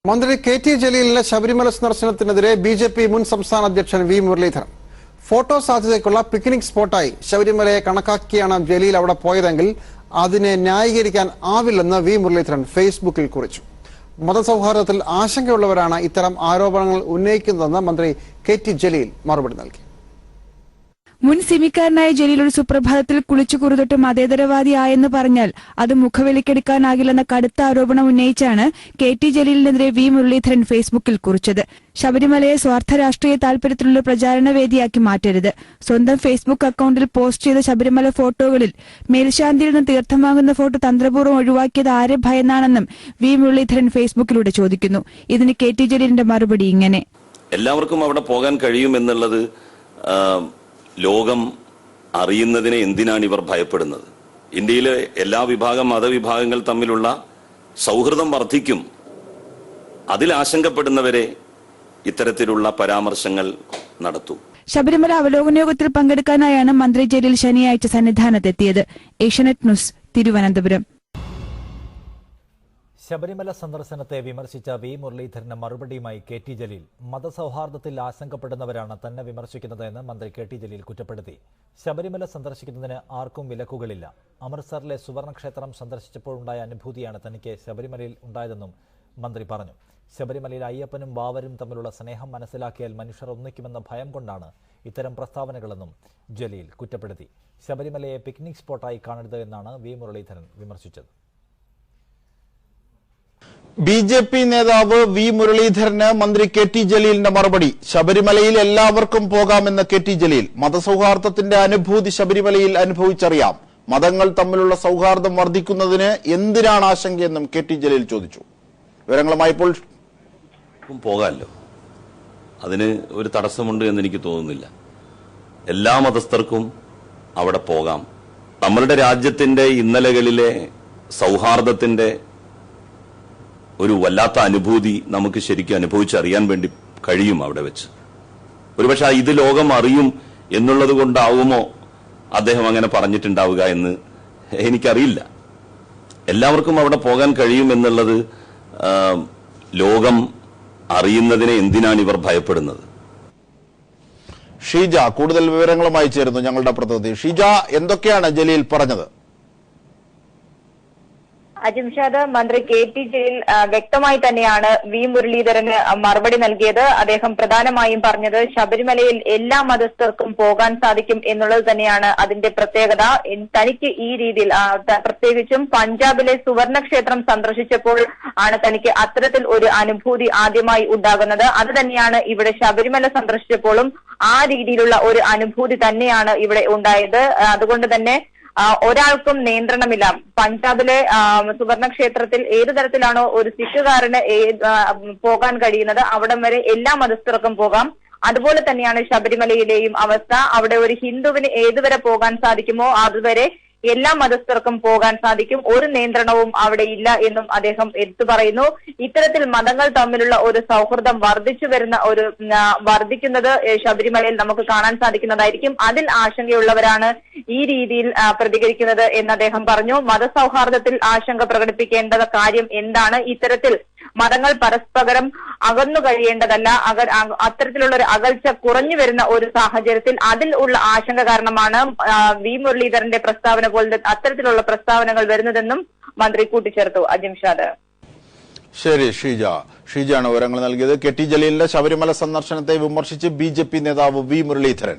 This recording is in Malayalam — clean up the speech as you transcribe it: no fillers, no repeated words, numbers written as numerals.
മന്ത്രി കെ.ടി. ജലീലിന്റെ ശബരിമല സന്ദർശനത്തിനെതിരെ ബി.ജെ.പി. മുൻ സംസ്ഥാന അധ്യക്ഷൻ വി. മുരളീധരൻ. ഫോട്ടോ സാധ്യതയ്ക്കുള്ള പിക്നിക് സ്പോട്ടായി ശബരിമലയെ കണക്കാക്കിയാണ് ജലീൽ അവിടെ പോയതെങ്കിൽ അതിനെ ന്യായീകരിക്കാൻ ആവില്ലെന്ന് വി. മുരളീധരൻ ഫേസ്ബുക്കിൽ കുറിച്ചു. മതസൗഹാർദ്ദത്തിൽ ആശങ്കയുള്ളവരാണ് ഇത്തരം ആരോപണങ്ങൾ ഉന്നയിക്കുന്നതെന്ന് മന്ത്രി കെ.ടി. ജലീൽ മറുപടി നൽകി. മുൻ സിമിക്കാരനായ ജലീൽ ഒരു സുപ്രഭാതത്തിൽ കുളിച്ചു കുറുതൊട്ട് മതേതരവാദിയായെന്ന് പറഞ്ഞാൽ അത് മുഖവിലക്കെടുക്കാനാകില്ലെന്ന കടുത്ത ആരോപണം ഉന്നയിച്ചാണ് കെ.ടി. ജലീലിനെതിരെ വി. മുരളീധരൻ ഫേസ്ബുക്കിൽ കുറിച്ചത്. ശബരിമലയെ സ്വാർത്ഥ രാഷ്ട്രീയ താൽപര്യത്തിലുള്ള പ്രചാരണ വേദിയാക്കി മാറ്റരുത്. സ്വന്തം ഫേസ്ബുക്ക് അക്കൌണ്ടിൽ പോസ്റ്റ് ചെയ്ത ശബരിമല ഫോട്ടോകളിൽ മേൽശാന്തിയിൽ നിന്ന് തീർത്ഥം വാങ്ങുന്ന ഫോട്ടോ തന്ത്രപൂർവ്വം ഒഴിവാക്കിയത് ആരെ ഭയന്നാണെന്നും വി. മുരളീധരൻ ഫേസ്ബുക്കിലൂടെ ചോദിക്കുന്നു. ഇതിന് കെ.ടി. ജലീലിന്റെ മറുപടി ഇങ്ങനെ: എല്ലാവർക്കും അവിടെ പോകാൻ കഴിയുമെന്നുള്ളത് ലോകം അറിയുന്നതിനെ എന്തിനാണ് ഇവർ ഭയപ്പെടുന്നത്? ഇന്ത്യയിലെ എല്ലാ മതവിഭാഗങ്ങൾ തമ്മിലുള്ള സൗഹൃദം വർദ്ധിക്കും. അതിൽ ആശങ്കപ്പെടുന്നവരെ ഇത്തരത്തിലുള്ള പരാമർശങ്ങൾ നടത്തൂ. ശബരിമല അവലോകന യോഗത്തിൽ പങ്കെടുക്കാനായാണ് മന്ത്രി ജലീൽ ശനിയാഴ്ച സന്നിധാനത്തെത്തിയത്. ഏഷ്യാനെറ്റ് ന്യൂസ്, തിരുവനന്തപുരം. ശബരിമല സന്ദർശനത്തെ വിമർശിച്ച വി. മുരളീധരന് മറുപടിയുമായി കെ.ടി. ജലീൽ. മതസൗഹാർദ്ദത്തിൽ ആശങ്കപ്പെടുന്നവരാണ് തന്നെ വിമർശിക്കുന്നതെന്ന് മന്ത്രി കെ.ടി. ജലീൽ കുറ്റപ്പെടുത്തി. ശബരിമല സന്ദർശിക്കുന്നതിന് ആർക്കും വിലക്കുകളില്ല. അമൃത്സറിലെ സുവർണക്ഷേത്രം സന്ദർശിച്ചപ്പോഴുണ്ടായ അനുഭൂതിയാണ് തനിക്ക് ശബരിമലയിൽ ഉണ്ടായതെന്നും മന്ത്രി പറഞ്ഞു. ശബരിമലയിൽ അയ്യപ്പനും ബാവരും തമ്മിലുള്ള സ്നേഹം മനസ്സിലാക്കിയാൽ മനുഷ്യർ ഒന്നിക്കുമെന്ന ഭയം കൊണ്ടാണ് ഇത്തരം പ്രസ്താവനകളെന്നും ജലീൽ കുറ്റപ്പെടുത്തി. ശബരിമലയെ പിക്നിക് സ്പോട്ടായി കാണരുത് എന്നാണ് വി. മുരളീധരൻ വിമർശിച്ചത്. ബി.ജെ.പി. നേതാവ് വി. മുരളീധരന് മന്ത്രി കെ.ടി. ജലീലിന്റെ മറുപടി. ശബരിമലയിൽ എല്ലാവർക്കും പോകാമെന്ന് കെ.ടി. ജലീൽ. മതസൗഹാർദ്ദത്തിന്റെ അനുഭൂതി ശബരിമലയിൽ അനുഭവിച്ചറിയാം. മതങ്ങൾ തമ്മിലുള്ള സൗഹാർദ്ദം വർദ്ധിക്കുന്നതിന് എന്തിനാണ് ആശങ്കയെന്നും കെ.ടി. ജലീൽ ചോദിച്ചു. വിവരങ്ങളുമായി ഇപ്പോൾ പോകാമല്ലോ, അതിന് ഒരു തടസ്സമുണ്ട് എന്ന് എനിക്ക് തോന്നുന്നില്ല. എല്ലാ മതസ്ഥർക്കും അവിടെ പോകാം. നമ്മളുടെ രാജ്യത്തിന്റെ ഇന്നലകളിലെ സൗഹാർദ്ദത്തിന്റെ ഒരു വല്ലാത്ത അനുഭൂതി നമുക്ക് ശരിക്കും അനുഭവിച്ചറിയാൻ വേണ്ടി കഴിയും അവിടെ വെച്ച്. ഒരുപക്ഷെ ഇത് ലോകം അറിയും എന്നുള്ളത് കൊണ്ടാവുമോ അദ്ദേഹം അങ്ങനെ പറഞ്ഞിട്ടുണ്ടാവുക എന്ന് എനിക്കറിയില്ല. എല്ലാവർക്കും അവിടെ പോകാൻ കഴിയും എന്നുള്ളത് ലോകം അറിയുന്നതിനെ എന്തിനാണ് ഇവർ ഭയപ്പെടുന്നത്? ഷീജ കൂടുതൽ വിവരങ്ങളുമായി ചേരുന്നു, ഞങ്ങളുടെ പ്രതിനിധി. ഷീജ, എന്തൊക്കെയാണ് ജലീൽ പറഞ്ഞത്? അജിംഷാദ്, മന്ത്രി കെ.ടി. ജലീൽ വ്യക്തമായി തന്നെയാണ് വി. മുരളീധരന് മറുപടി നൽകിയത്. അദ്ദേഹം പ്രധാനമായും പറഞ്ഞത് ശബരിമലയിൽ എല്ലാ മതസ്ഥർക്കും പോകാൻ സാധിക്കും എന്നുള്ളത് തന്നെയാണ് അതിന്റെ പ്രത്യേകത. തനിക്ക് ഈ രീതിയിൽ, പ്രത്യേകിച്ചും പഞ്ചാബിലെ സുവർണക്ഷേത്രം സന്ദർശിച്ചപ്പോൾ ആണ് തനിക്ക് അത്തരത്തിൽ ഒരു അനുഭൂതി ആദ്യമായി ഉണ്ടാകുന്നത്. അത് തന്നെയാണ് ഇവിടെ ശബരിമല സന്ദർശിച്ചപ്പോഴും ആ രീതിയിലുള്ള ഒരു അനുഭൂതി തന്നെയാണ് ഇവിടെ ഉണ്ടായത്. അതുകൊണ്ട് തന്നെ ഒരാൾക്കും നിയന്ത്രണമില്ല. പഞ്ചാബിലെ സുവർണക്ഷേത്രത്തിൽ ഏതു തരത്തിലാണോ ഒരു സിഖുകാരന് പോകാൻ കഴിയുന്നത് അവിടം വരെ എല്ലാ മതസ്ഥർക്കും പോകാം. അതുപോലെ തന്നെയാണ് ശബരിമലയിലെയും അവസ്ഥ. അവിടെ ഒരു ഹിന്ദുവിന് ഏതുവരെ പോകാൻ സാധിക്കുമോ അതുവരെ എല്ലാ മതസ്ഥർക്കും പോകാൻ സാധിക്കും. ഒരു നിയന്ത്രണവും അവിടെ ഇല്ല എന്നും അദ്ദേഹം എടുത്തു പറയുന്നു. ഇത്തരത്തിൽ മതങ്ങൾ തമ്മിലുള്ള ഒരു സൗഹൃദം വർദ്ധിക്കുന്നത് ശബരിമലയിൽ നമുക്ക് കാണാൻ സാധിക്കുന്നതായിരിക്കും. അതിൽ ആശങ്കയുള്ളവരാണ് ഈ രീതിയിൽ പ്രതികരിക്കുന്നത് എന്ന് അദ്ദേഹം പറഞ്ഞു. മതസൗഹാർദ്ദത്തിൽ ആശങ്ക പ്രകടിപ്പിക്കേണ്ട കാര്യം എന്താണ്? ഇത്തരത്തിൽ മതങ്ങൾ പരസ്പരം അകന്നു കഴിയേണ്ടതല്ല. അത്തരത്തിലുള്ള ഒരു അകൽച്ച കുറഞ്ഞു വരുന്ന ഒരു സാഹചര്യത്തിൽ അതിൽ ഉള്ള ആശങ്ക കാരണമാണ് വി. മുരളീധരന്റെ പ്രസ്താവന പോലെ അത്തരത്തിലുള്ള പ്രസ്താവനകൾ വരുന്നതെന്നും മന്ത്രി കൂട്ടിച്ചേർത്തു. അജിംഷാദ്. ശരി, ഷീജാണ് വിവരങ്ങൾ നൽകിയത്. കെ.ടി. ജലീലിന്റെ ശബരിമല സന്ദർശനത്തെ വിമർശിച്ച് ബി.ജെ.പി. നേതാവ് വി. മുരളീധരൻ.